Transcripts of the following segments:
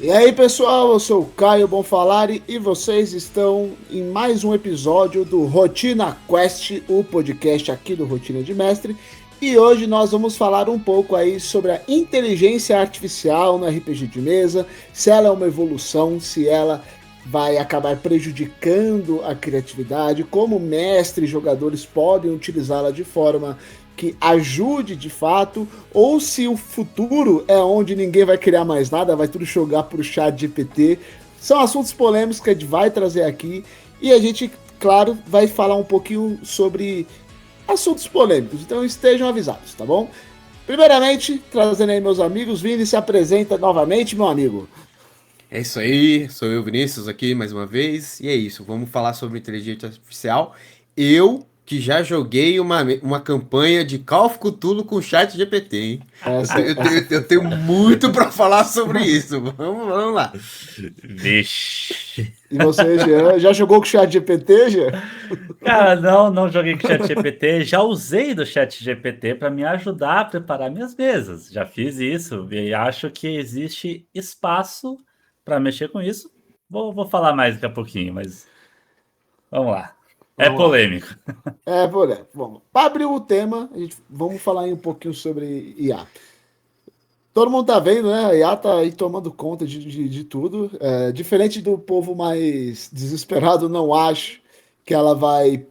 E aí, pessoal, eu sou o Caio Bonfalari e vocês estão em mais um episódio do Rotina Quest, o podcast aqui do Rotina de Mestre. E hoje nós vamos falar um pouco aí sobre a inteligência artificial no RPG de mesa, se ela é uma evolução, se ela vai acabar prejudicando a criatividade, como mestre e jogadores podem utilizá-la de forma que ajude de fato, ou se o futuro é onde ninguém vai criar mais nada, vai tudo jogar pro chat GPT. São assuntos polêmicos que a gente vai trazer aqui e a gente, claro, vai falar um pouquinho sobre assuntos polêmicos. Então estejam avisados, tá bom? Primeiramente, trazendo aí meus amigos, Vini, se apresenta novamente, meu amigo. É isso aí, sou eu, Vinícius, aqui mais uma vez. E é isso, vamos falar sobre inteligência artificial. Eu que já joguei uma campanha de Call of Cthulhu com chat GPT, hein? Eu tenho muito para falar sobre isso. Vamos lá. Vixe. E você, Jean, já jogou com o chat GPT, Jean? Cara, não joguei com o chat GPT. Já usei do chat GPT para me ajudar a preparar minhas mesas. Já fiz isso e acho que existe espaço para mexer com isso. Vou falar mais daqui a pouquinho, mas vamos lá. É Vamos lá. polêmico. Vamos. Para abrir o tema, vamos falar aí um pouquinho sobre IA. Todo mundo tá vendo, né? A IA tá aí tomando conta de tudo. Diferente do povo mais desesperado, não acho que ela vai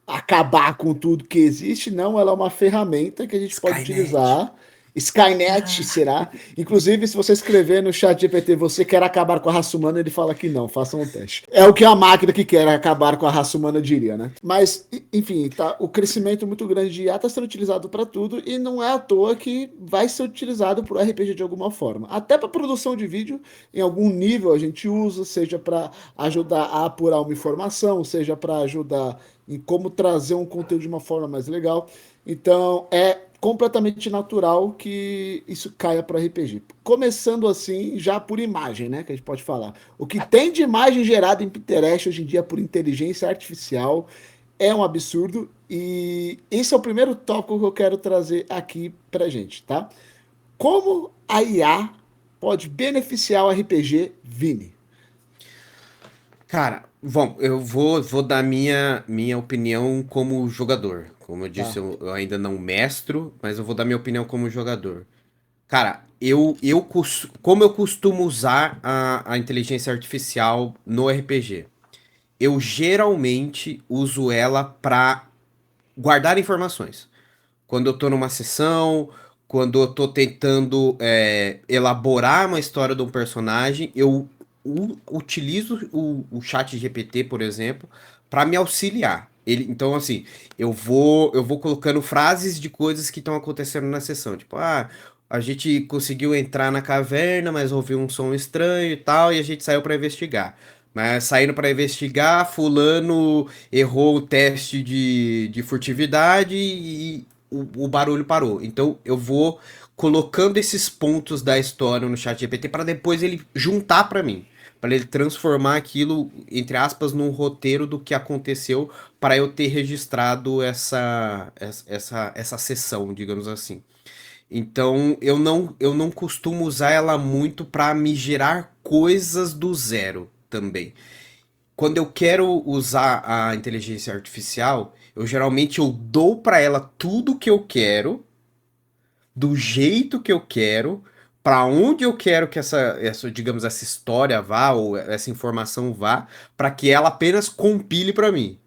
acabar com tudo que existe. Não, ela é uma ferramenta que a gente pode Skynet. utilizar. Skynet será. Inclusive, se você escrever no chat GPT, você quer acabar com a raça humana, ele fala que não, façam um teste. É o que a máquina que quer acabar com a raça humana diria, né? Mas, enfim, tá, o crescimento muito grande de IA está sendo utilizado para tudo e não é à toa que vai ser utilizado para o RPG de alguma forma. Até para produção de vídeo, em algum nível a gente usa, seja para ajudar a apurar uma informação, seja para ajudar em como trazer um conteúdo de uma forma mais legal. Então, é completamente natural que isso caia para RPG. Começando assim, já por imagem, né? Que a gente pode falar. O que tem de imagem gerada em Pinterest hoje em dia por inteligência artificial é um absurdo. E esse é o primeiro tópico que eu quero trazer aqui pra gente, tá? Como a IA pode beneficiar o RPG, Vini? Cara, bom, eu vou dar minha opinião como jogador. Como eu disse, Tá? eu ainda não mestro, mas eu vou dar minha opinião como jogador. Cara, como eu costumo usar a inteligência artificial no RPG? Eu geralmente uso ela para guardar informações. Quando eu tô numa sessão, quando eu tô tentando elaborar uma história de um personagem, eu utilizo o chat GPT, por exemplo, para me auxiliar. Então, assim, eu vou colocando frases de coisas que estão acontecendo na sessão. Tipo, a gente conseguiu entrar na caverna, mas ouviu um som estranho e tal, e a gente saiu para investigar. Mas saindo para investigar, fulano errou o teste de furtividade e o barulho parou. Então eu vou colocando esses pontos da história no chat GPT para depois ele juntar para mim. Para ele transformar aquilo, entre aspas, num roteiro do que aconteceu para eu ter registrado essa sessão, digamos assim. Então eu não costumo usar ela muito para me gerar coisas do zero também. Quando eu quero usar a inteligência artificial, eu dou para ela tudo que eu quero, do jeito que eu quero, para onde eu quero que digamos, essa história vá ou essa informação vá, para que ela apenas compile para mim.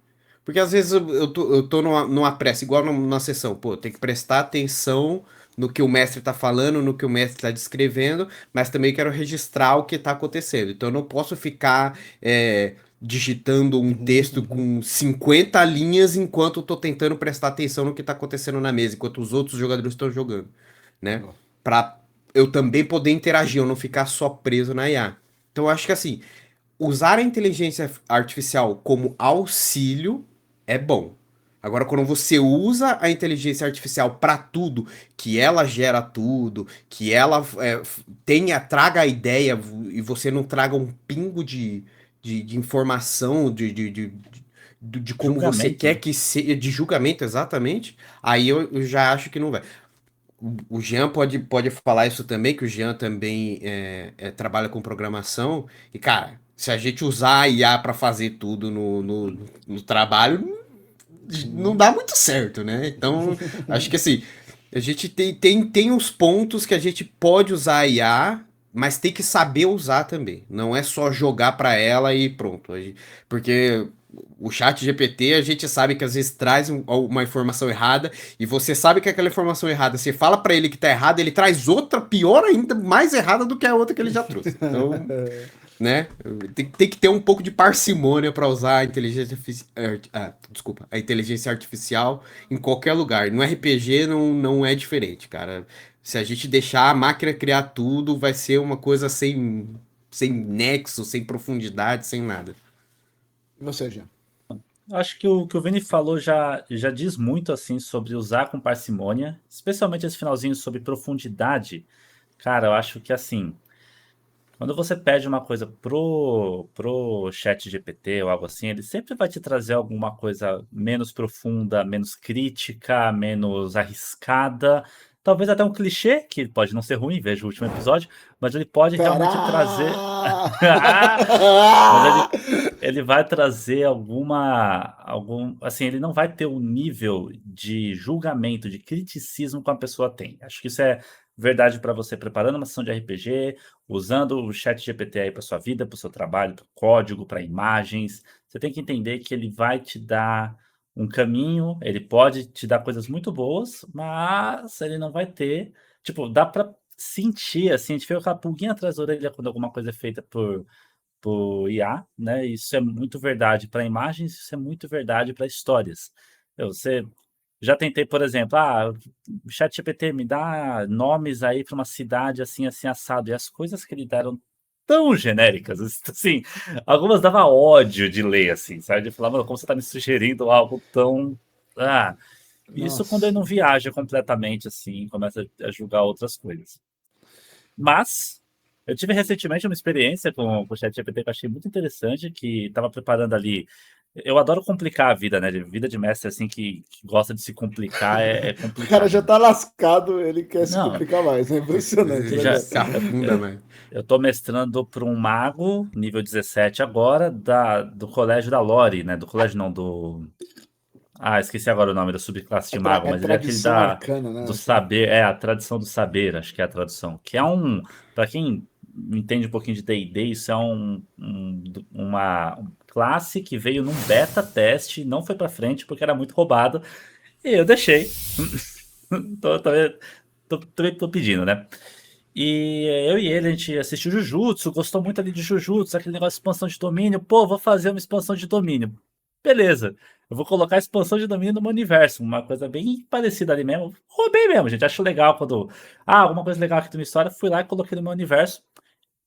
Porque às vezes eu tô numa pressa, igual numa sessão, pô, tem que prestar atenção no que o mestre tá falando, no que o mestre tá descrevendo, mas também quero registrar o que tá acontecendo. Então eu não posso ficar digitando um texto com 50 linhas enquanto eu tô tentando prestar atenção no que tá acontecendo na mesa, enquanto os outros jogadores estão jogando, né? Pra eu também poder interagir, eu não ficar só preso na IA. Então eu acho que assim, usar a inteligência artificial como auxílio é bom. Agora, quando você usa a inteligência artificial para tudo, que ela gera tudo, que ela traga a ideia e você não traga um pingo de informação, de como você Julgamento, quer né? que seja, de julgamento exatamente, aí eu já acho que não vai. o Jean pode falar isso também, que o Jean também trabalha com programação. E, cara, se a gente usar a IA para fazer tudo no trabalho, não dá muito certo, né? Então, acho que assim, a gente tem uns pontos que a gente pode usar a IA, mas tem que saber usar também. Não é só jogar para ela e pronto. Porque o chat GPT, a gente sabe que às vezes traz uma informação errada e você sabe que aquela informação errada, você fala para ele que tá errado, ele traz outra pior ainda, mais errada do que a outra que ele já trouxe. Então, né? Tem que ter um pouco de parcimônia para usar a inteligência artificial em qualquer lugar. No RPG não é diferente, cara. Se a gente deixar a máquina criar tudo, vai ser uma coisa sem nexo, sem profundidade, sem nada. Ou seja, Acho que o que o Vini falou já diz muito assim sobre usar com parcimônia, especialmente esse finalzinho sobre profundidade. Cara, eu acho que assim, quando você pede uma coisa pro chat GPT ou algo assim, ele sempre vai te trazer alguma coisa menos profunda, menos crítica, menos arriscada. Talvez até um clichê, que pode não ser ruim, veja o último episódio, mas ele pode realmente trazer. Mas ele vai trazer assim, ele não vai ter o nível de julgamento, de criticismo que uma pessoa tem. Acho que isso é verdade para você preparando uma sessão de RPG, usando o chat GPT aí para sua vida, para o seu trabalho, para código, para imagens. Você tem que entender que ele vai te dar um caminho, ele pode te dar coisas muito boas, mas ele não vai ter. Tipo, dá para sentir, assim, a gente fica com a pulguinha atrás da orelha quando alguma coisa é feita por IA, né? Isso é muito verdade para imagens, isso é muito verdade para histórias. Você já tentei, por exemplo, o ChatGPT me dá nomes aí para uma cidade assim, assim, assado, e as coisas que ele deram tão genéricas, assim, algumas dava ódio de ler, assim, sabe? De falar, mano, como você tá me sugerindo algo tão. Ah, isso quando ele nossa. não viaja completamente, assim, começa a julgar outras coisas. Mas eu tive recentemente uma experiência com o ChatGPT que eu achei muito interessante, que estava preparando ali. Eu adoro complicar a vida, né? Vida de mestre assim que gosta de se complicar é O cara já complicado. tá lascado, ele quer se Não, complicar mais. É impressionante, né, já cara? Se afunda, velho. eu tô mestrando para um mago nível 17 agora do colégio da Lore, né? Do colégio não, do esqueci agora o nome da subclasse de mago, É mas ele é aquele tradição arcana, né? do Assim. saber, a tradição do saber, acho que é a tradução. Que é para quem entende um pouquinho de D&D, isso é uma classe que veio num beta teste, não foi pra frente porque era muito roubado, e eu deixei. tô, tô, tô pedindo, né? E eu e ele, a gente assistiu Jujutsu, gostou muito ali de Jujutsu, aquele negócio de expansão de domínio. Pô, vou fazer uma expansão de domínio. Beleza, eu vou colocar a expansão de domínio no meu universo, uma coisa bem parecida ali mesmo. Roubei mesmo, gente. Acho legal quando. Alguma coisa legal aqui na minha história, fui lá e coloquei no meu universo.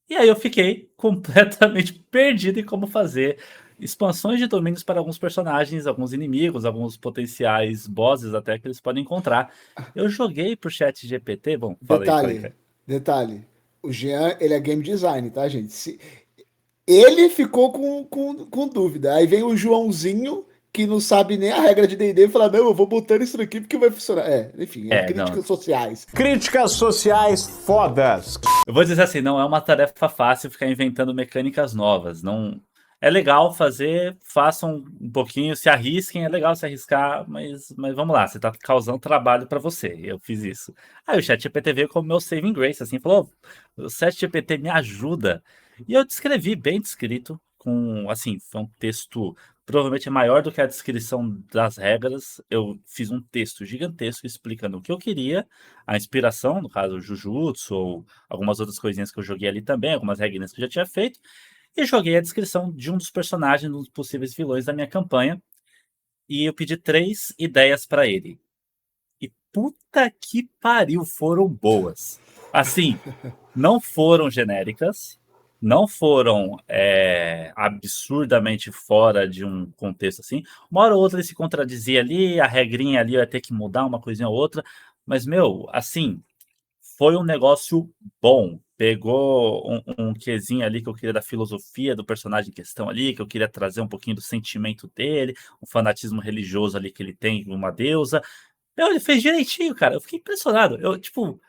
E aí eu fiquei completamente perdido em como fazer expansões de domínios para alguns personagens, alguns inimigos, alguns potenciais bosses até que eles podem encontrar. Eu joguei pro chat GPT. Bom, falei, Detalhe, cara. detalhe. O Jean, ele é game design, tá, gente? Ele ficou com dúvida. Aí vem o Joãozinho, que não sabe nem a regra de D&D, e fala, não, eu vou botando isso aqui porque vai funcionar. Enfim, Não. críticas sociais. Críticas sociais fodas. Eu vou dizer assim, não é uma tarefa fácil ficar inventando mecânicas novas. Não é legal fazer, façam um pouquinho, se arrisquem, é legal se arriscar, mas vamos lá, você está causando trabalho para você. Eu fiz isso. Aí o ChatGPT veio como meu saving grace, assim, falou: o ChatGPT me ajuda. E eu descrevi bem descrito, com assim, foi um texto provavelmente maior do que a descrição das regras. Eu fiz um texto gigantesco explicando o que eu queria, a inspiração, no caso, o Jujutsu ou algumas outras coisinhas que eu joguei ali também, algumas regrinhas que eu já tinha feito, e joguei a descrição de um dos personagens, dos possíveis vilões da minha campanha, e eu pedi 3 ideias para ele. E puta que pariu, foram boas. Assim, não foram genéricas, não foram absurdamente fora de um contexto assim. Uma hora ou outra ele se contradizia ali, a regrinha ali eu ia ter que mudar uma coisinha ou outra, mas, meu, assim, foi um negócio bom. Pegou um quezinho ali que eu queria da filosofia do personagem em questão ali, que eu queria trazer um pouquinho do sentimento dele, o fanatismo religioso ali que ele tem, uma deusa. Ele fez direitinho, cara. Eu fiquei impressionado. Eu, tipo,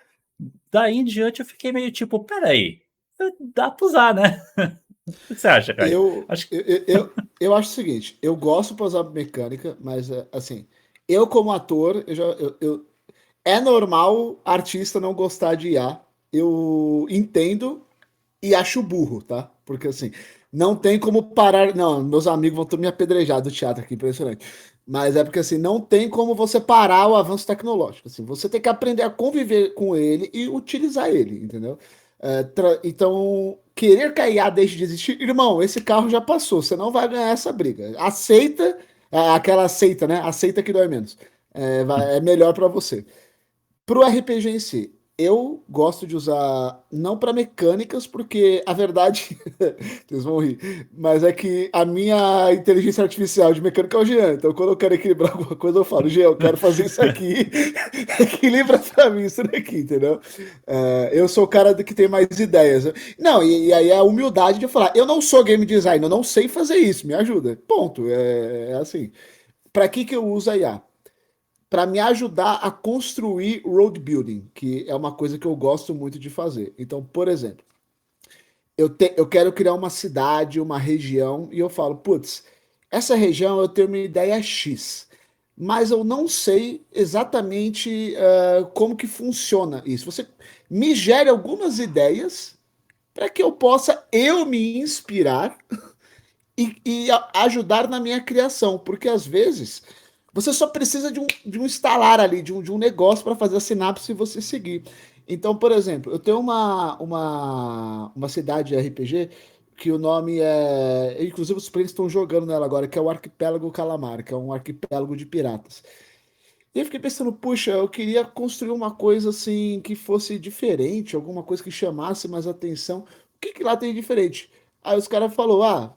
daí em diante eu fiquei meio tipo, peraí, dá pra usar, né? O que você acha, Caio? Eu, Acho que. eu, eu, eu acho o seguinte, eu gosto de usar mecânica, mas assim, eu como ator, é normal artista não gostar de IA. Eu entendo e acho burro, tá? Porque assim, não tem como parar. Não, meus amigos vão me apedrejar do teatro aqui, impressionante. Mas é porque assim, não tem como você parar o avanço tecnológico. Assim, você tem que aprender a conviver com ele e utilizar ele, entendeu? Então, querer que a IA deixe de existir, irmão, esse carro já passou, você não vai ganhar essa briga. Aceita, aquela aceita, né? Aceita que dói menos. É melhor para você. Pro RPG em si, eu gosto de usar não para mecânicas, porque a verdade, vocês vão rir, mas é que a minha inteligência artificial de mecânica é o Jean. Então, quando eu quero equilibrar alguma coisa, eu falo, Jean, eu quero fazer isso aqui, equilibra para mim isso daqui, entendeu? Eu sou o cara que tem mais ideias. Não, e aí a humildade de falar, eu não sou game designer, eu não sei fazer isso, me ajuda. Ponto. É assim. Para que eu uso a IA? Para me ajudar a construir road building, que é uma coisa que eu gosto muito de fazer. Então, por exemplo, eu quero criar uma cidade, uma região, e eu falo, putz, essa região eu tenho uma ideia X, mas eu não sei exatamente como que funciona isso. Você me gere algumas ideias para que eu possa me inspirar e ajudar na minha criação, porque às vezes você só precisa de um instalar ali, de um negócio para fazer a sinapse e você seguir. Então, por exemplo, eu tenho uma cidade RPG que o nome é. Inclusive, os players estão jogando nela agora, que é o Arquipélago Calamar, que é um arquipélago de piratas. E eu fiquei pensando, puxa, eu queria construir uma coisa assim que fosse diferente, alguma coisa que chamasse mais atenção. O que que lá tem de diferente? Aí os caras falaram,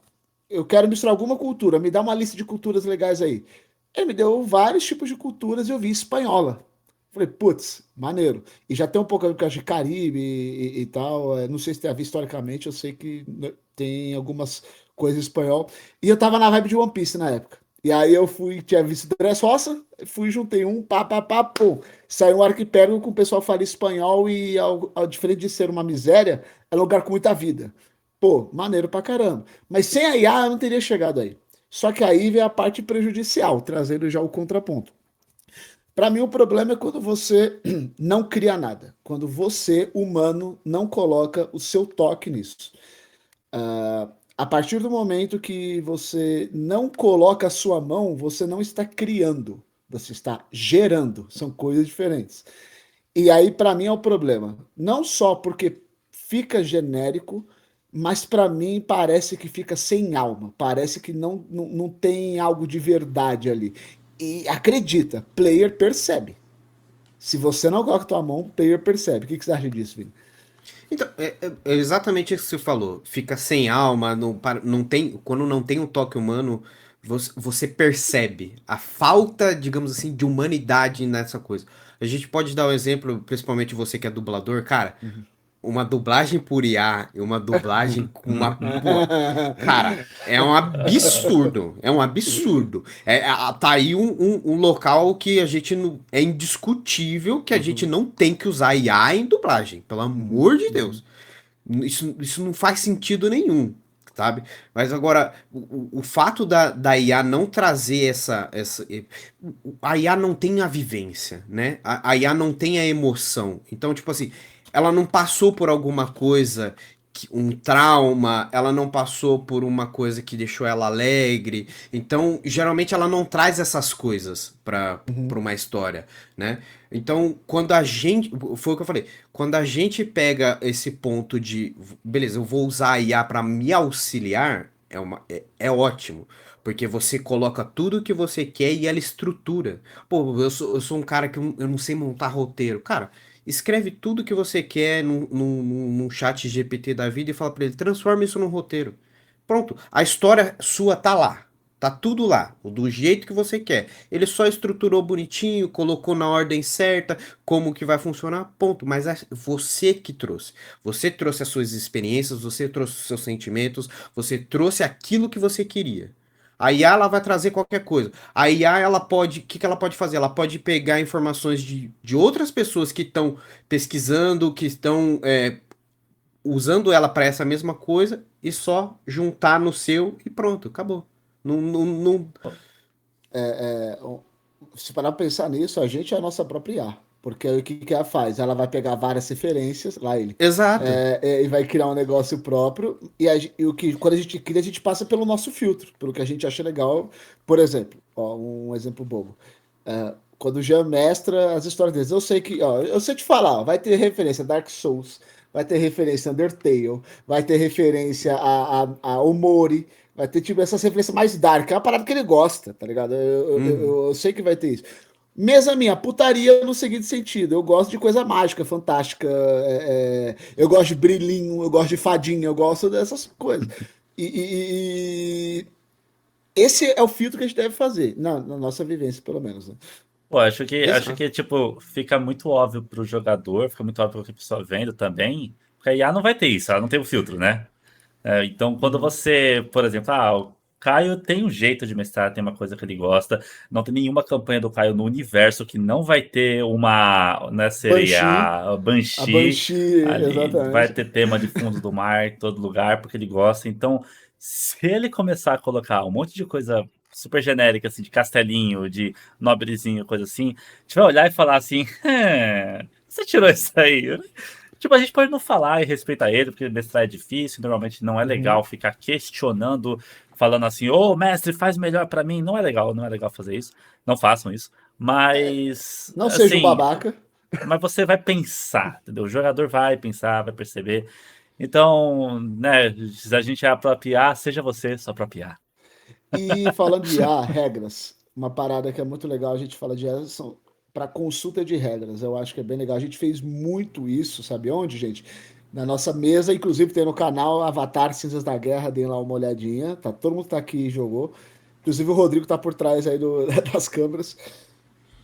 eu quero misturar alguma cultura, me dá uma lista de culturas legais aí. Ele me deu vários tipos de culturas e eu vi espanhola. Falei, putz, maneiro. E já tem um pouco de Caribe e tal. Não sei se tem a ver historicamente, eu sei que tem algumas coisas em espanhol. E eu tava na vibe de One Piece na época. E aí eu tinha visto Dressrosa, fui, juntei pô. Saiu um arquipélago com o pessoal que fala espanhol e, ao diferente de ser uma miséria, é um lugar com muita vida. Pô, maneiro pra caramba. Mas sem a IA eu não teria chegado aí. Só que aí vem a parte prejudicial, trazendo já o contraponto. Para mim, o problema é quando você não cria nada. Quando você, humano, não coloca o seu toque nisso. A partir do momento que você não coloca a sua mão, você não está criando, você está gerando. São coisas diferentes. E aí, para mim, é o problema. Não só porque fica genérico, mas para mim parece que fica sem alma. Parece que não tem algo de verdade ali. E acredita, player percebe. Se você não coloca a tua mão, player percebe. O que você acha disso, Vini? Então, é exatamente isso que você falou. Fica sem alma, não tem, quando não tem um toque humano, você percebe a falta, digamos assim, de humanidade nessa coisa. A gente pode dar um exemplo, principalmente você que é dublador, cara, uma dublagem por IA e uma dublagem com uma. Pô, cara, é um absurdo. É um absurdo. Tá aí um local que a gente não. É indiscutível que a gente não tem que usar IA em dublagem. Pelo amor de Deus. Isso não faz sentido nenhum, sabe? Mas agora, o fato da IA não trazer a IA não tem a vivência, né? A IA não tem a emoção. Então, tipo assim, ela não passou por alguma coisa, um trauma, ela não passou por uma coisa que deixou ela alegre. Então, geralmente ela não traz essas coisas para uma história, né? Então, quando a gente, foi o que eu falei, quando a gente pega esse ponto de, beleza, eu vou usar a IA para me auxiliar, é ótimo. Porque você coloca tudo o que você quer e ela estrutura. Pô, eu sou um cara que eu não sei montar roteiro. Cara, escreve tudo que você quer num chat GPT da vida e fala pra ele, transforma isso num roteiro. Pronto, a história sua tá lá. Tá tudo lá, do jeito que você quer. Ele só estruturou bonitinho, colocou na ordem certa, como que vai funcionar, ponto. Mas é você que trouxe. Você trouxe as suas experiências, você trouxe os seus sentimentos, você trouxe aquilo que você queria. A IA ela vai trazer qualquer coisa. A IA ela pode, o que que ela pode fazer? Ela pode pegar informações de outras pessoas que estão pesquisando, que estão usando ela para essa mesma coisa e só juntar no seu e pronto, acabou. Não, não, não... Se parar pra pensar nisso, a gente é a nossa própria IA. Porque aí o que que ela faz? Ela vai pegar várias referências, lá ele, Exato. e vai criar um negócio próprio. E o que, quando a gente cria, a gente passa pelo nosso filtro, pelo que a gente acha legal. Por exemplo, ó, um exemplo bobo. Quando o Jean mestra as histórias deles, eu sei que, ó, eu sei te falar, ó, vai ter referência a Dark Souls, vai ter referência a Undertale, vai ter referência a Omori, vai ter tipo essas referências mais dark, é uma parada que ele gosta, tá ligado? Eu sei que vai ter isso. Mesa minha, putaria no seguinte sentido, eu gosto de coisa mágica, fantástica, eu gosto de brilhinho, eu gosto de fadinha, eu gosto dessas coisas. E esse é o filtro que a gente deve fazer, na nossa vivência, pelo menos, né? Pô, acho Exato. que, tipo, fica muito óbvio pro jogador, fica muito óbvio pro que a pessoa vendo também, porque a IA não vai ter isso, ela não tem o filtro, né? Então, quando Uhum. você, por exemplo, o Caio tem um jeito de mestrar, tem uma coisa que ele gosta, não tem nenhuma campanha do Caio no universo que não vai ter uma, né, sereia, Banshee, a a Banshee, Banshee, ali vai exatamente. ter tema de fundo do mar em todo lugar, porque ele gosta. Então, se ele começar a colocar um monte de coisa super genérica, assim, de castelinho, de nobrezinho, coisa assim, a gente vai olhar e falar assim, você tirou isso aí? Tipo, a gente pode não falar e respeitar ele, porque mestrar é difícil, normalmente não é legal Uhum. ficar questionando, falando assim, ô mestre, faz melhor pra mim. Não é legal, não é legal fazer isso. Não façam isso. Mas, Não seja um assim, babaca. mas você vai pensar, entendeu? O jogador vai pensar, vai perceber. Então, né, se a gente é apropriar, seja você só apropriar. E falando de IA, regras. Uma parada que é muito legal, a gente fala de IA, são para consulta de regras. Eu acho que é bem legal. A gente fez muito isso, sabe onde, gente? Na nossa mesa, inclusive tem no canal Avatar Cinzas da Guerra, deem lá uma olhadinha. Tá, todo mundo tá aqui e jogou. Inclusive o Rodrigo tá por trás aí das câmeras.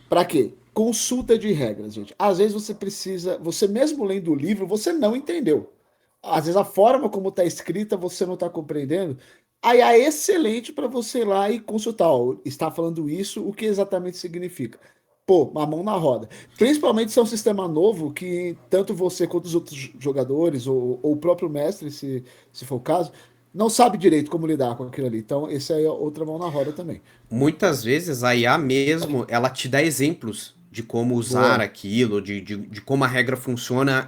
Para quê? Consulta de regras, gente. Às vezes você precisa, você mesmo lendo o livro, você não entendeu. Às vezes a forma como está escrita você não está compreendendo. Aí é excelente para você ir lá e consultar. Ó, está falando isso, o que exatamente significa? Pô, uma mão na roda. Principalmente se é um sistema novo que tanto você quanto os outros jogadores, ou o próprio mestre, se for o caso, não sabe direito como lidar com aquilo ali. Então, esse aí é outra mão na roda também. Muitas vezes a IA mesmo, ela te dá exemplos de como usar Boa. aquilo, de como a regra funciona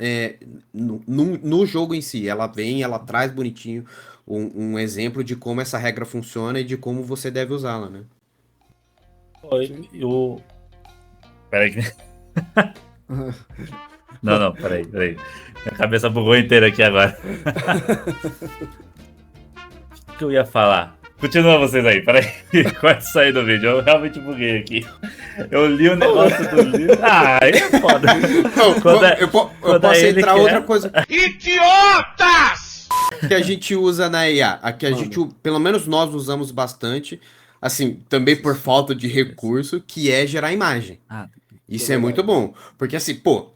no jogo em si. Ela vem, ela traz bonitinho um exemplo de como essa regra funciona e de como você deve usá-la, né? Oi, Sim. Peraí. Não, não, peraí. Minha cabeça bugou inteira aqui agora. O que eu ia falar? Continua vocês aí, peraí. Corta isso aí do vídeo. Eu realmente buguei aqui. Eu li o negócio do livro. Ah, aí é foda. Eu Quando é posso ele entrar que outra é. coisa que a gente usa na IA, a que a gente, Manda. pelo menos nós usamos bastante, assim, também por falta de recurso, que é gerar imagem. Ah, Isso é Isso é muito verdade. bom, porque assim, pô,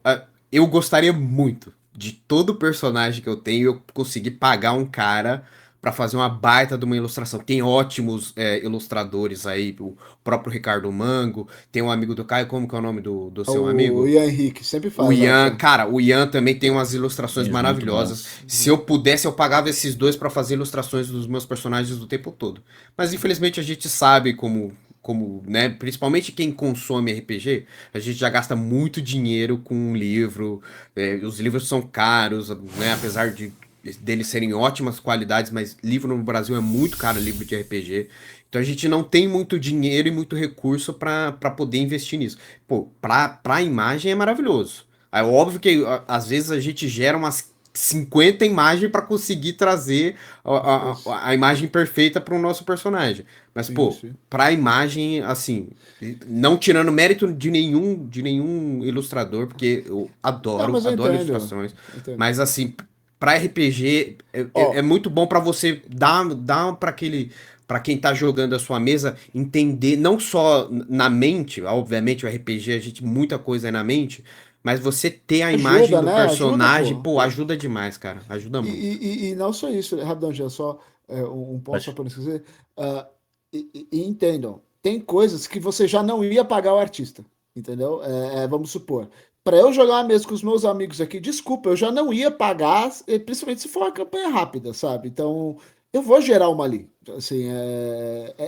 eu gostaria muito de todo personagem que eu tenho eu conseguir pagar um cara pra fazer uma baita de uma ilustração. Tem ótimos ilustradores aí, o próprio Ricardo Mango, tem um amigo do Caio, como que é o nome do seu O amigo? Ian Henrique sempre O faz arte, Ian, né? cara, o Ian também tem umas ilustrações desenhos muito maravilhosas. bons. Se eu pudesse, eu pagava esses dois pra fazer ilustrações dos meus personagens o tempo todo. Mas infelizmente a gente sabe como, né, principalmente quem consome RPG, a gente já gasta muito dinheiro com um livro. Os livros são caros, né, apesar de deles serem ótimas qualidades, mas livro no Brasil é muito caro, livro de RPG. Então a gente não tem muito dinheiro e muito recurso pra poder investir nisso. Pô, pra imagem é maravilhoso. É óbvio que às vezes a gente gera umas 50 imagens para conseguir trazer Isso, a imagem perfeita para o nosso personagem. Mas, pô, isso. pra imagem, assim, não tirando mérito de nenhum ilustrador, porque eu Não, adoro, mas eu adoro entendo. ilustrações. Eu entendo. Mas, assim, pra RPG, é Ó, muito bom para você dar para aquele. Pra quem tá jogando a sua mesa, entender, não só na mente, obviamente o RPG, a gente, muita coisa é na mente, mas você ter a imagem ajuda, do né? Ajuda, personagem, pô. pô, ajuda demais, cara. Ajuda muito. E não só isso, rapidão, já só um ponto só Pode. para não esquecer. E entendam, tem coisas que você já não ia pagar o artista, entendeu? Vamos supor, para eu jogar uma mesa com os meus amigos aqui, desculpa, eu já não ia pagar, principalmente se for uma campanha rápida, sabe? Então, eu vou gerar uma ali. Assim,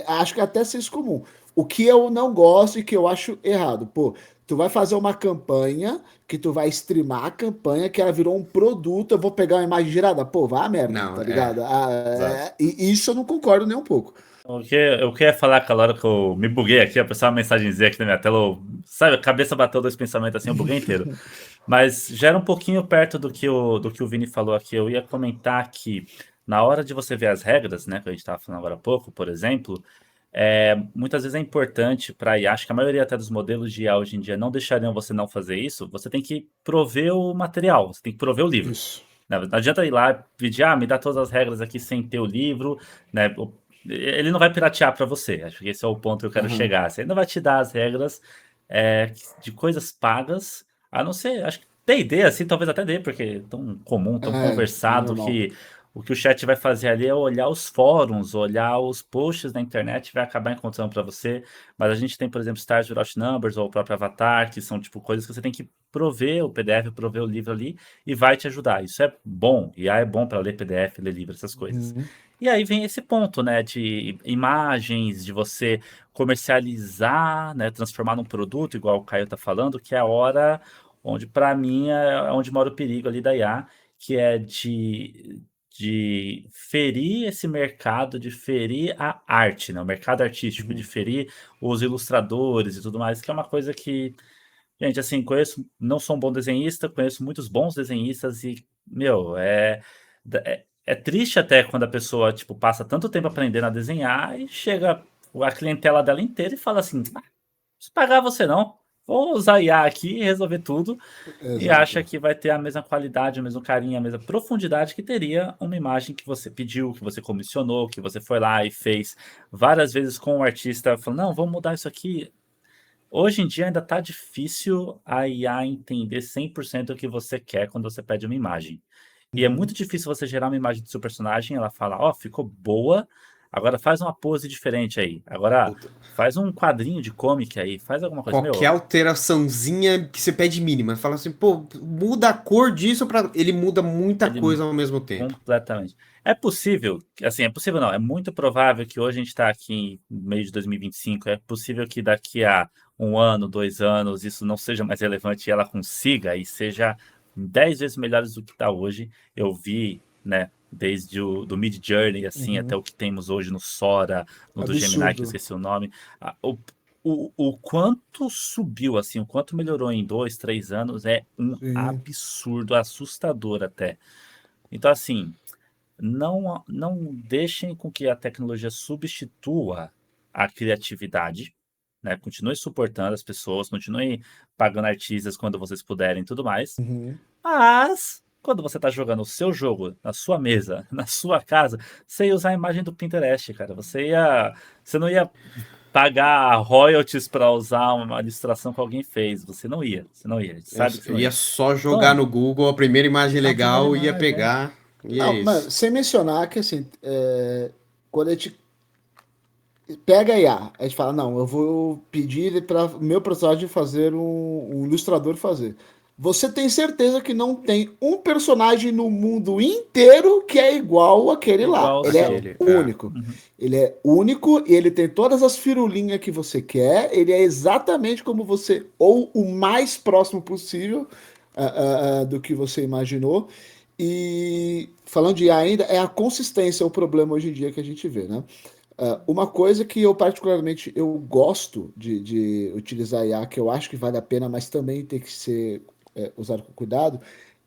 acho que é até senso comum. O que eu não gosto e que eu acho errado, pô, tu vai fazer uma campanha que tu vai streamar a campanha que ela virou um produto, eu vou pegar uma imagem gerada, pô, vai a merda, Não, tá ligado? Exato. E isso eu não concordo nem um pouco. O que eu ia falar aquela hora que eu me buguei aqui, apareceu uma mensagenzinha aqui na minha tela, sabe, a cabeça bateu dois pensamentos assim, eu buguei inteiro. Mas já era um pouquinho perto do que o Vini falou aqui. Eu ia comentar que na hora de você ver as regras, né, que a gente estava falando agora há pouco, por exemplo, muitas vezes é importante para IA, acho que a maioria até dos modelos de IA hoje em dia não deixariam você não fazer isso, você tem que prover o material, você tem que prover o livro. Isso. Né? Não adianta ir lá pedir, me dá todas as regras aqui sem ter o livro, né? Ele não vai piratear para você. Acho que esse é o ponto que eu quero Aham. chegar. Assim, ele não vai te dar as regras de coisas pagas, a não ser, acho que D&D, assim, talvez até dê, porque é tão comum, tão conversado Normal. que o que o chat vai fazer ali é olhar os fóruns, olhar os posts na internet, vai acabar encontrando para você. Mas a gente tem, por exemplo, Stars Without Numbers ou o próprio Avatar, que são tipo coisas que você tem que prover o PDF, prover o livro ali e vai te ajudar. Isso é bom, e é bom para ler PDF, ler livro, essas coisas. Uhum. E aí vem esse ponto, né, de imagens, de você comercializar, né, transformar num produto, igual o Caio tá falando, que é a hora onde, para mim, é onde mora o perigo ali da IA, que é de ferir esse mercado, de ferir a arte, né, o mercado artístico, de Uhum. ferir os ilustradores e tudo mais, que é uma coisa que, gente, assim, conheço, não sou um bom desenhista, conheço muitos bons desenhistas e, meu, é triste até quando a pessoa, tipo, passa tanto tempo aprendendo a desenhar e chega a clientela dela inteira e fala assim, não preciso pagar você não, vou usar IA aqui e resolver tudo, e acha Exato. que vai ter a mesma qualidade, o mesmo carinho, a mesma profundidade que teria uma imagem que você pediu, que você comissionou, que você foi lá e fez várias vezes com o artista, falando, não, vamos mudar isso aqui. Hoje em dia ainda tá difícil a IA entender 100% o que você quer quando você pede uma imagem. E é muito Uhum. difícil você gerar uma imagem do seu personagem, ela fala: "Ó, ficou boa, agora faz uma pose diferente aí, agora Puta. faz um quadrinho de comic aí, faz alguma coisa", Qualquer meu, alteraçãozinha que você pede mínima. Fala assim, pô, muda a cor disso pra. Ele muda muita ele coisa ao mesmo tempo. completamente. É possível, assim, é possível não, é muito provável que hoje a gente está aqui no meio de 2025, é possível que daqui a um ano, 2 anos, isso não seja mais relevante e ela consiga e seja 10 vezes melhores do que está hoje. Eu vi, né, desde o do Midjourney, assim, até Uhum. o que temos hoje no Sora, no do Gemini, que eu Absurdo. esqueci o nome, o quanto subiu, assim, o quanto melhorou em 2, 3 anos é um Sim. absurdo, assustador até. Então, assim, não deixem com que a tecnologia substitua a criatividade, né? Continue suportando as pessoas, continue pagando artistas quando vocês puderem e tudo mais. Uhum. Mas, quando você está jogando o seu jogo na sua mesa, na sua casa, você ia usar a imagem do Pinterest, cara. Você não ia pagar royalties para usar uma ilustração que alguém fez. Você não ia. A gente sabe que você Eu não ia ia. só jogar Então, no Google a primeira imagem A primeira legal, ia imagem, é. pegar. E é Não, mano, isso. sem mencionar que assim, quando a gente pega a IA, a gente fala, não, eu vou pedir para meu personagem fazer um ilustrador fazer. Você tem certeza que não tem um personagem no mundo inteiro que é igual àquele lá. igual o Ele é seu. Aquele. É. único. Uhum. Ele é único e ele tem todas as firulinhas que você quer. Ele é exatamente como você, ou o mais próximo possível do que você imaginou. E falando de IA ainda, é a consistência o problema hoje em dia que a gente vê, né? Uma coisa que eu particularmente eu gosto de utilizar IA, que eu acho que vale a pena, mas também tem que ser usado com cuidado,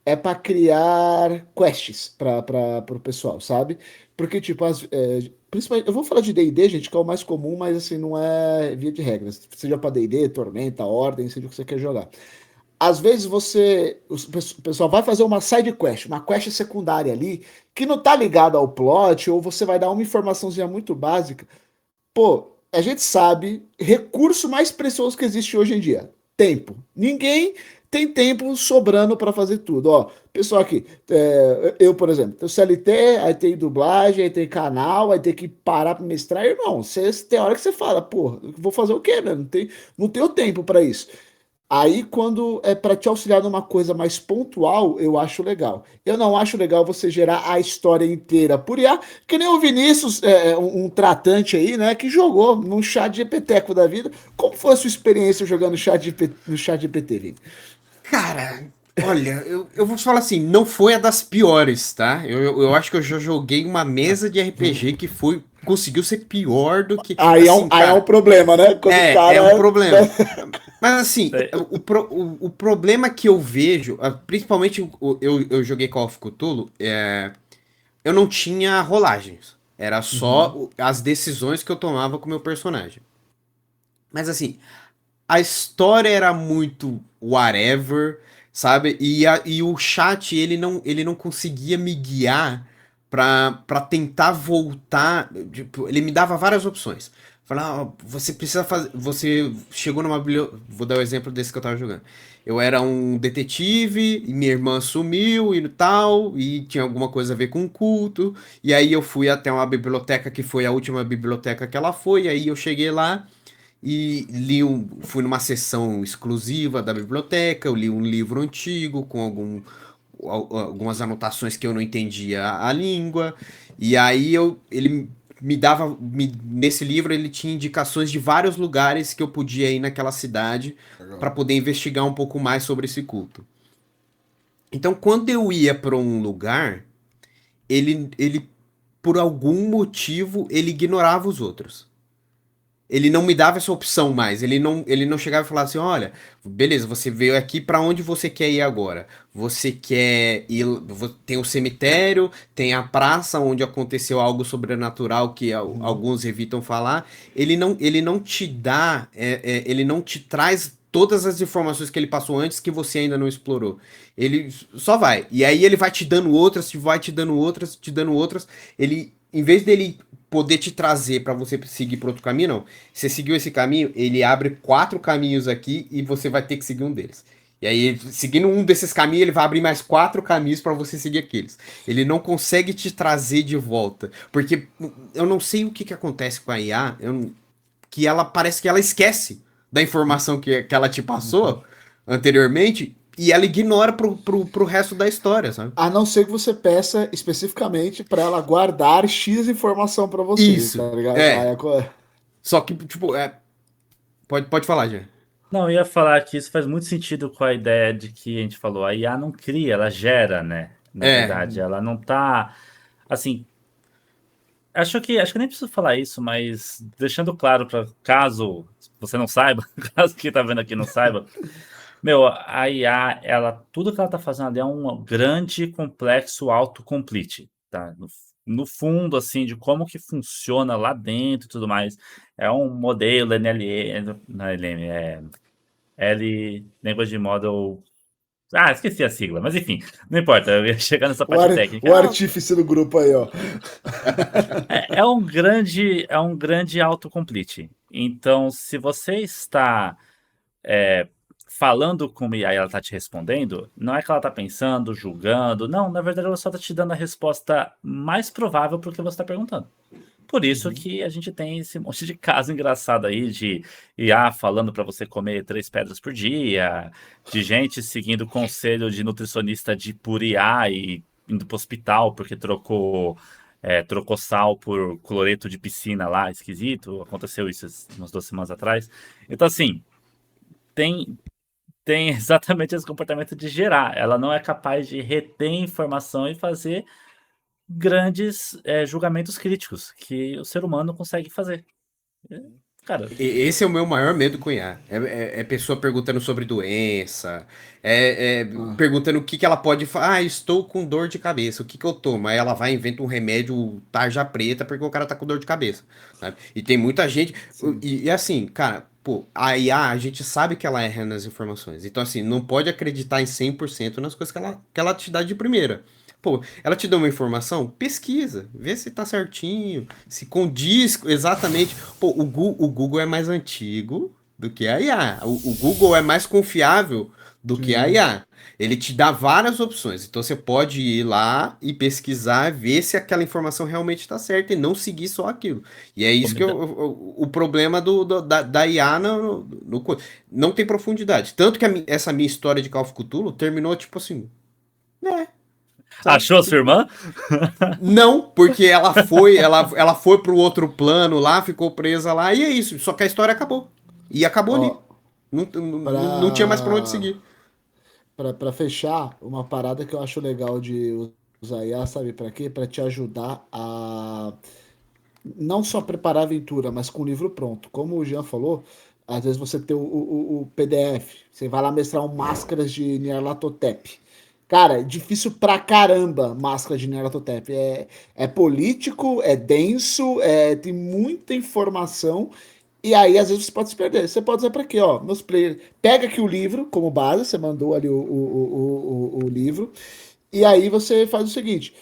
é para criar quests para o pessoal, sabe? Porque, tipo, principalmente, eu vou falar de D&D, gente, que é o mais comum, mas assim, não é via de regras. Seja para D&D, Tormenta, Ordem, seja o que você quer jogar. Às vezes o pessoal vai fazer uma side quest, uma quest secundária ali, que não tá ligada ao plot, ou você vai dar uma informaçãozinha muito básica. Pô, a gente sabe, recurso mais precioso que existe hoje em dia, tempo. Ninguém tem tempo sobrando para fazer tudo. Ó, pessoal aqui, eu, por exemplo, tenho CLT, aí tem dublagem, aí tem canal, aí tem que parar para mestrar. Irmão, tem hora que você fala, pô, vou fazer o quê, né? Não tenho tempo para isso. Aí, quando é para te auxiliar numa coisa mais pontual, eu acho legal. Eu não acho legal você gerar a história inteira por IA, que nem o Vinícius, um tratante aí, né, que jogou no chat GPTeco da vida. Como foi a sua experiência jogando no chat GPT, Vini? Cara, olha, eu vou te falar assim, não foi a das piores, tá? Eu acho que eu já joguei uma mesa de RPG que conseguiu ser pior do que. Aí, Assim, aí é cara, um problema, né? Quando o cara, é um problema. né? Mas assim, o problema que eu vejo, principalmente eu joguei Call of Cthulhu, eu não tinha rolagens. Era só as decisões que eu tomava com o meu personagem. Mas assim, a história era muito whatever, sabe? E o chat, ele não conseguia me guiar pra tentar voltar. Tipo, ele me dava várias opções. Falar, ó, você precisa fazer. Você chegou numa biblioteca. Vou dar o exemplo desse que eu tava jogando. Eu era um detetive, e minha irmã sumiu e tal, e tinha alguma coisa a ver com culto. E aí eu fui até uma biblioteca que foi a última biblioteca que ela foi, e aí eu cheguei lá. E fui numa sessão exclusiva da biblioteca, eu li um livro antigo com algumas anotações que eu não entendia a língua. E aí ele me dava, nesse livro ele tinha indicações de vários lugares que eu podia ir naquela cidade para poder investigar um pouco mais sobre esse culto. Então, quando eu ia para um lugar, ele por algum motivo ele ignorava os outros. Ele não me dava essa opção mais. Ele não chegava e falava assim: olha, beleza, você veio aqui, para onde você quer ir agora? Você quer ir. Tem o cemitério, tem a praça onde aconteceu algo sobrenatural que alguns evitam falar. Ele não te dá, ele não te traz todas as informações que ele passou antes que você ainda não explorou. Ele só vai. E aí ele vai te dando outras, vai te dando outras, te dando outras. Ele, em vez dele poder te trazer para você seguir para outro caminho, não. Você seguiu esse caminho, ele abre 4 caminhos aqui e você vai ter que seguir um deles. E aí, seguindo um desses caminhos, ele vai abrir mais 4 caminhos para você seguir aqueles. Ele não consegue te trazer de volta. Porque eu não sei o que acontece com a IA, que ela parece que ela esquece da informação que ela te passou anteriormente e ela ignora pro resto da história, sabe? A não ser que você peça especificamente para ela guardar X informação para você, Isso, tá ligado? Só que, tipo, pode falar, já. Não, eu ia falar que isso faz muito sentido com a ideia de que a gente falou, a IA não cria, ela gera, né? Na verdade, ela não tá, assim, acho que nem preciso falar isso, mas deixando claro para caso você não saiba, caso quem tá vendo aqui não saiba, meu, a IA, tudo que ela tá fazendo ali é um grande complexo autocomplete, tá? No fundo, assim, de como que funciona lá dentro e tudo mais. É um modelo NLE, não é LM, Language Model. Ah, esqueci a sigla, mas enfim, não importa, eu ia chegar nessa parte técnica. O artífice do grupo aí, ó. É um grande autocomplete. Então, se você está falando com IA e ela está te respondendo, não é que ela está pensando, julgando, não, na verdade ela só está te dando a resposta mais provável para o que você está perguntando. Por isso que a gente tem esse monte de caso engraçado aí de IA falando para você comer 3 pedras por dia, de gente seguindo o conselho de nutricionista de por IA e indo pro hospital porque trocou sal por cloreto de piscina lá, esquisito. Aconteceu isso umas 2 semanas atrás. Então, assim, tem exatamente esse comportamento de gerar. Ela não é capaz de reter informação e fazer grandes julgamentos críticos que o ser humano consegue fazer. Cara, Esse é o meu maior medo com IA. É pessoa perguntando sobre doença, perguntando o que ela pode falar. Ah, estou com dor de cabeça, o que eu tomo? Aí ela vai e inventa um remédio tarja preta porque o cara tá com dor de cabeça, sabe? E tem muita gente. E assim, cara, pô, a IA, a gente sabe que ela erra nas informações. Então, assim, não pode acreditar em 100% nas coisas que ela te dá de primeira. Pô, ela te deu uma informação? Pesquisa, vê se tá certinho, se condiz exatamente. Pô, o Google é mais antigo do que a IA. O Google é mais confiável do que a Sim. IA. Ele te dá várias opções. Então você pode ir lá e pesquisar, ver se aquela informação realmente está certa e não seguir só aquilo. E é Pô, isso que é o problema da IA não tem profundidade. Tanto que essa minha história de Call of Cthulhu terminou tipo assim, né? Sabe? Achou a sua irmã? Não, porque ela foi pro outro plano lá, ficou presa lá, e é isso. Só que a história acabou. E acabou ali. Ó, Não tinha mais pra onde pra, seguir. pra fechar, uma parada que eu acho legal de usar IA, sabe pra quê? Pra te ajudar a não só preparar a aventura, mas com o livro pronto. Como o Jean falou, às vezes você tem o PDF, você vai lá mestrar um Máscaras de Nyarlathotep. Cara, é difícil pra caramba Máscara de Nyarlathotep. É político, é denso, tem muita informação. E aí, às vezes, você pode se perder. Você pode dizer para quê? Ó, meus players. Pega aqui o livro como base, você mandou ali o livro. E aí você faz o seguinte: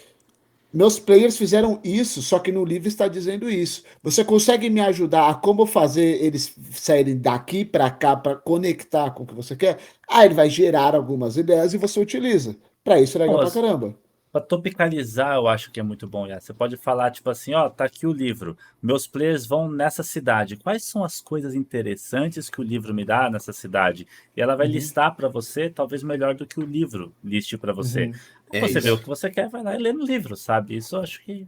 meus players fizeram isso, só que no livro está dizendo isso. Você consegue me ajudar a como fazer eles saírem daqui para cá para conectar com o que você quer? Aí ele vai gerar algumas ideias e você utiliza. Para isso é legal Pô, pra caramba. pra topicalizar, eu acho que é muito bom, Yas. Você pode falar, tipo assim, ó, tá aqui o livro. Meus players vão nessa cidade. Quais são as coisas interessantes que o livro me dá nessa cidade? E ela vai Uhum, listar pra você, talvez melhor do que o livro liste pra você. uhum. É Você vê o isso. que você quer, vai lá e lê no livro, sabe? Isso eu acho que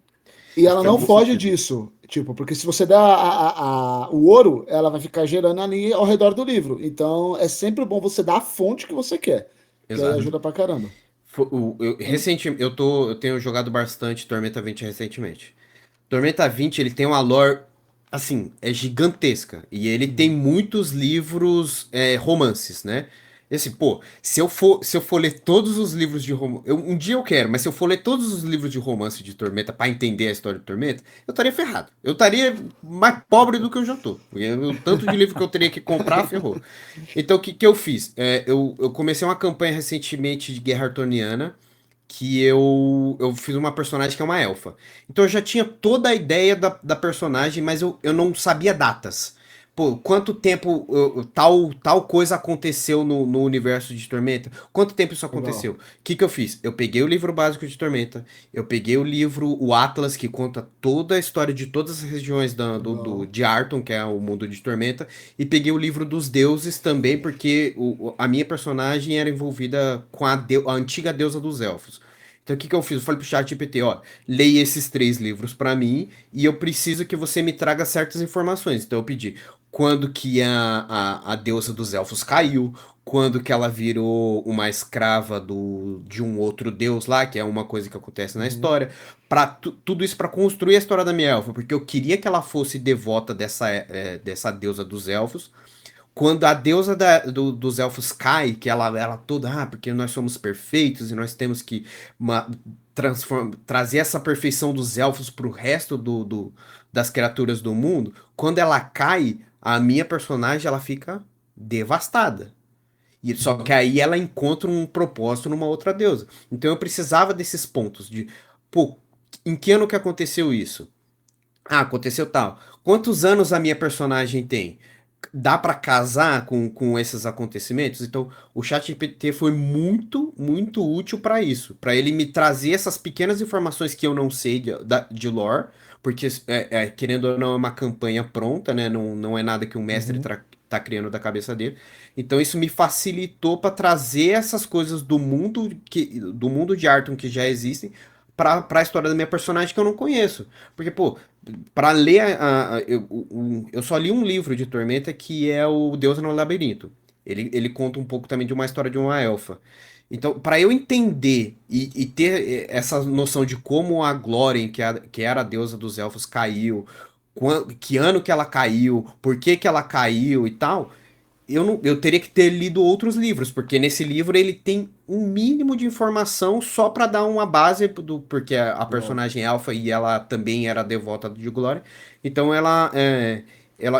E ela faz não muito foge sentido. disso, tipo, porque se você dá o ouro, ela vai ficar gerando ali ao redor do livro. Então é sempre bom você dar a fonte que você quer, que aí Exato. ajuda pra caramba. Eu tenho jogado bastante Tormenta 20 recentemente. Tormenta 20, ele tem uma lore, assim, é gigantesca. E ele tem Uhum. muitos livros, romances, né? E assim, pô, se eu for ler todos os livros de romance. Um dia eu quero, mas se eu for ler todos os livros de romance de Tormenta pra entender a história de Tormenta, eu estaria ferrado. Eu estaria mais pobre do que eu já tô. Porque o tanto de livro que eu teria que comprar, ferrou. Então, o que que eu fiz? Eu comecei uma campanha recentemente de Guerra Artoniana, que eu fiz uma personagem que é uma elfa. Então eu já tinha toda a ideia da personagem, mas eu não sabia datas. Pô, quanto tempo tal coisa aconteceu no universo de Tormenta? Quanto tempo isso Legal. aconteceu? O que que eu fiz? Eu peguei o livro básico de Tormenta, eu peguei o livro, o Atlas, que conta toda a história de todas as regiões Legal. de Arton, que é o mundo de Tormenta, e peguei o livro dos deuses também, porque a minha personagem era envolvida com a antiga deusa dos elfos. Então o que que eu fiz? Eu falei pro chat GPT, ó, leia esses 3 livros pra mim e eu preciso que você me traga certas informações. Então eu pedi quando que a deusa dos elfos caiu, quando que ela virou uma escrava de um outro deus lá, que é uma coisa que acontece na Uhum. história, tudo isso pra construir a história da minha elfa, porque eu queria que ela fosse devota dessa deusa dos elfos, quando a deusa dos elfos cai, que ela toda, porque nós somos perfeitos e nós temos que trazer essa perfeição dos elfos pro resto das criaturas do mundo, quando ela cai, a minha personagem ela fica devastada. E, só que Uhum. aí ela encontra um propósito numa outra deusa. Então eu precisava desses pontos de, pô, em que ano que aconteceu isso? Ah, aconteceu tal. Quantos anos a minha personagem tem? Dá pra casar com esses acontecimentos? Então, o ChatGPT foi muito, muito útil pra isso, pra ele me trazer essas pequenas informações que eu não sei de lore, porque querendo ou não é uma campanha pronta, né? Não é nada que um mestre Uhum. tá criando da cabeça dele. Então, isso me facilitou pra trazer essas coisas do mundo de Arton que já existem pra história da minha personagem que eu não conheço. Porque, pô, para ler eu só li um livro de Tormenta que é o Deus no Labirinto. Ele conta um pouco também de uma história de uma elfa. Então, para eu entender e ter essa noção de como a Glórien, que era a deusa dos elfos, caiu, que ano que ela caiu, por que que ela caiu e tal, eu teria que ter lido outros livros, porque nesse livro ele tem um mínimo de informação só pra dar uma base porque a Legal. personagem é Alpha e ela também era devota de Glória. Então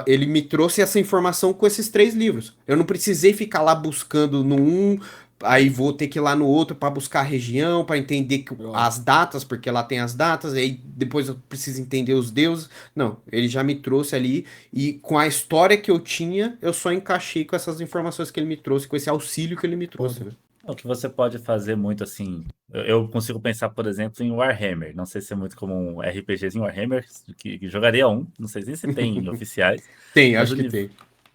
ele me trouxe essa informação com esses 3 livros. Eu não precisei ficar lá buscando no um aí vou ter que ir lá no outro para buscar a região, para entender as datas, porque lá tem as datas, aí depois eu preciso entender os deuses. Não, ele já me trouxe ali e com a história que eu tinha, eu só encaixei com essas informações que ele me trouxe, com esse auxílio que ele me trouxe, né? O que você pode fazer muito assim, eu consigo pensar, por exemplo, em Warhammer. Não sei se é muito comum RPGs em Warhammer, que jogaria um, não sei nem se tem oficiais, Tem, mas acho que tem.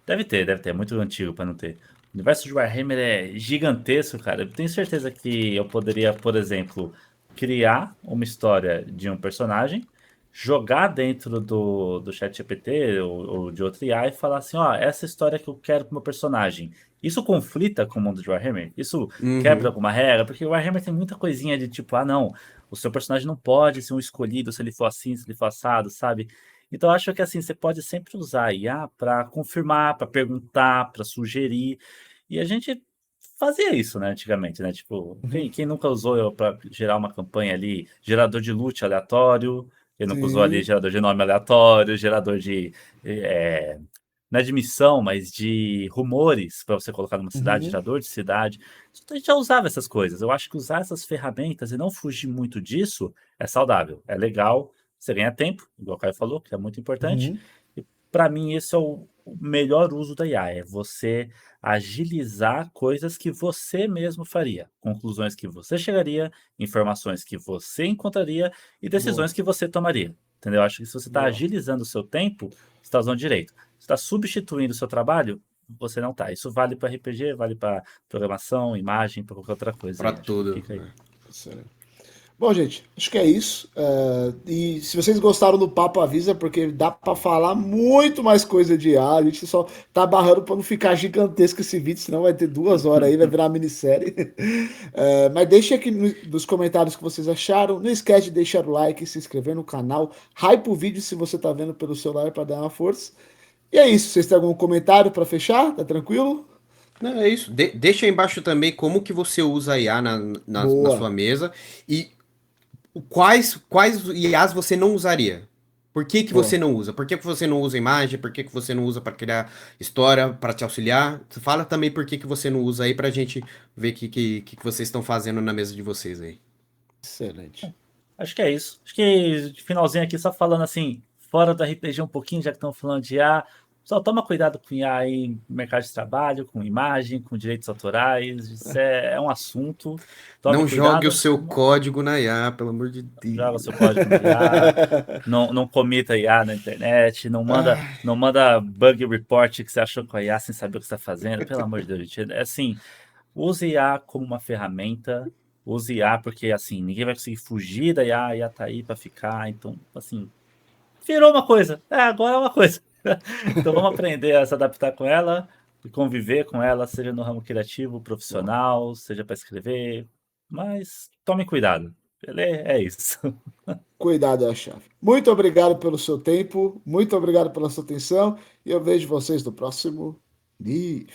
deve ter, é muito antigo para não ter. O universo de Warhammer é gigantesco, cara. Eu tenho certeza que eu poderia, por exemplo, criar uma história de um personagem, jogar dentro do ChatGPT ou de outro IA e falar assim, ó, essa história que eu quero pro meu personagem. Isso conflita com o mundo de Warhammer? Isso quebra Uhum. alguma regra? Porque o Warhammer tem muita coisinha de tipo, ah, não, o seu personagem não pode ser um escolhido se ele for assim, se ele for assado, sabe? Então, eu acho que assim, você pode sempre usar a IA para confirmar, para perguntar, para sugerir. E a gente fazia isso, né, antigamente, né? Tipo, quem nunca usou para gerar uma campanha ali, gerador de loot aleatório, quem nunca usou ali Sim. gerador de nome aleatório, gerador de. eh, não é de missão, mas de rumores para você colocar numa cidade, Uhum. gerador de cidade. A gente já usava essas coisas. Eu acho que usar essas ferramentas e não fugir muito disso é saudável, é legal. Você ganha tempo, igual o Caio falou, que é muito importante. Uhum. E para mim, esse é o melhor uso da IA, é você agilizar coisas que você mesmo faria, conclusões que você chegaria, informações que você encontraria e Boa, decisões que você tomaria. Entendeu? Acho que se você está boa. agilizando o seu tempo, você está usando direito. Se está substituindo o seu trabalho, você não está. Isso vale para RPG, vale para programação, imagem, para qualquer outra coisa Pra aí. Acho que tudo, fica aí. né? Excelente. Bom, gente, acho que é isso. E se vocês gostaram do papo, avisa, porque dá para falar muito mais coisa de IA. A gente só tá barrando para não ficar gigantesco esse vídeo, senão vai ter 2 horas aí, vai virar uma minissérie. Mas deixe aqui nos comentários o que vocês acharam. Não esquece de deixar o like, se inscrever no canal. Hype o vídeo se você tá vendo pelo celular para dar uma força. E é isso. Vocês têm algum comentário para fechar? Tá tranquilo? Não, é isso. Deixa aí embaixo também como que você usa a IA na Boa. sua mesa e quais IAs você não usaria? Por que que você Boa. não usa? Por que que você não usa imagem? Por que que você não usa para criar história, para te auxiliar? Fala também por que que você não usa aí pra gente ver o que vocês estão fazendo na mesa de vocês aí. Excelente. Acho que é isso. Acho que de finalzinho aqui, só falando assim, fora do RPG um pouquinho, já que estão falando de IA. Só toma cuidado com IA aí no mercado de trabalho, com imagem, com direitos autorais. Isso é um assunto. Tome Não jogue o cuidado. seu código na IA, pelo amor de Joga Deus. seu código na IA. Não comita IA na internet. Não manda bug report que você achou com a IA sem saber o que você está fazendo. Pelo amor de Deus, gente. É assim, use IA como uma ferramenta. Use IA porque, assim, ninguém vai conseguir fugir da IA. A IA tá aí para ficar. Então, assim, virou uma coisa. Agora é uma coisa. Então vamos aprender a se adaptar com ela e conviver com ela, seja no ramo criativo, Boa. profissional, seja para escrever. Mas tome cuidado. É isso. Cuidado é a chave. Muito obrigado pelo seu tempo, muito obrigado pela sua atenção e eu vejo vocês no próximo nível.